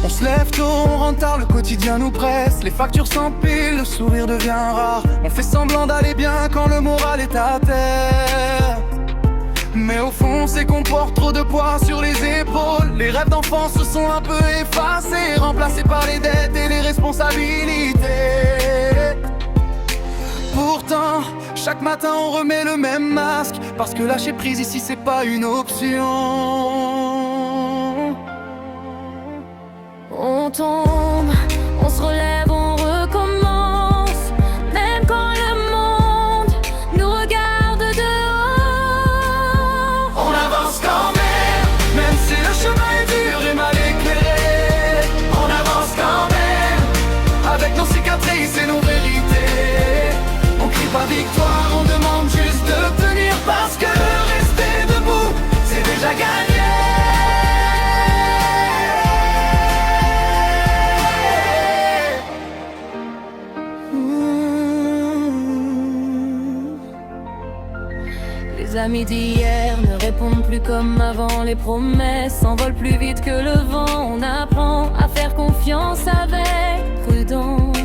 On se lève tôt, on rentre tard, le quotidien nous presse. Les factures s'empilent, le sourire devient rare. On fait semblant d'aller bien quand le moral est à terre. Mais au fond c'est qu'on porte trop de poids sur les épaules. Les rêves d'enfance se sont un peu effacés, remplacés par les dettes et les responsabilités. Pourtant, chaque matin on remet le même masque, parce que lâcher prise ici c'est pas une option. On tombe, on se relève, on recommence. Même quand le monde nous regarde dehors, on avance quand même si le chemin est dur et mal éclairé. On avance quand même, avec nos cicatrices et nos vérités. On crie pas victoire, on demande juste de tenir, parce que rester debout, c'est déjà gagné. les amis d'hier ne répondent plus comme avant. Les promesses s'envolent plus vite que le vent. On apprend à faire confiance avec prudence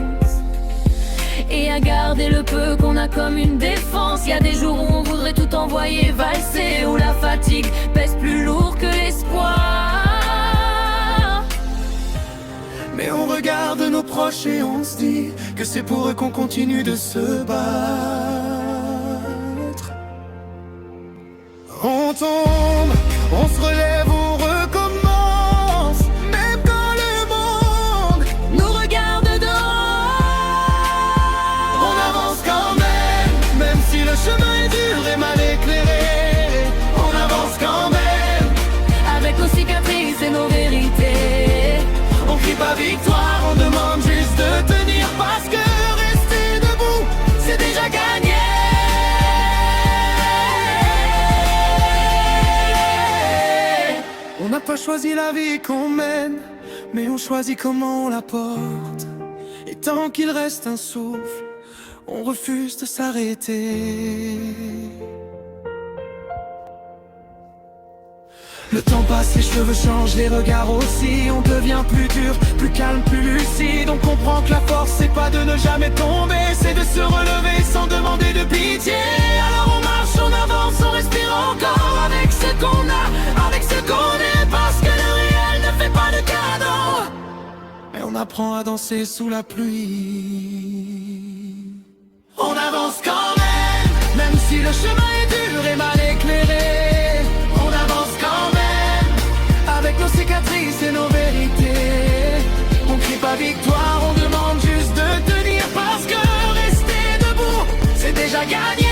et à garder le peu qu'on a comme une défense. Y a des jours où on voudrait tout envoyer valser, où la fatigue pèse plus lourd que l'espoir. Mais on regarde nos proches et on se dit que c'est pour eux qu'on continue de se battre. On tombe, on se relève, on recommence. Même quand le monde nous regarde dehors, on avance quand même si le chemin est dur et mal éclairé. On avance quand même, avec nos cicatrices et nos vérités. on crie pas victoire, on demande juste de tenir, parce que rester debout, c'est déjà gagné. On n'a pas choisi la vie qu'on mène, mais on choisit comment on la porte. Et tant qu'il reste un souffle, on refuse de s'arrêter. Le temps passe, les cheveux changent, les regards aussi. On devient plus dur, plus calme, plus lucide. On comprend que la force c'est pas de ne jamais tomber, c'est de se relever sans demander de pitié. Alors on marche, on avance, on respire encore, avec ce qu'on a, avec ce qu'on est, parce que le réel ne fait pas de cadeau. Et on apprend à danser sous la pluie. On avance quand même si le chemin est dur et mal éclairé. On avance quand même, avec nos cicatrices et nos vérités. On crie pas victoire, on demande juste de tenir, parce que rester debout, c'est déjà gagné.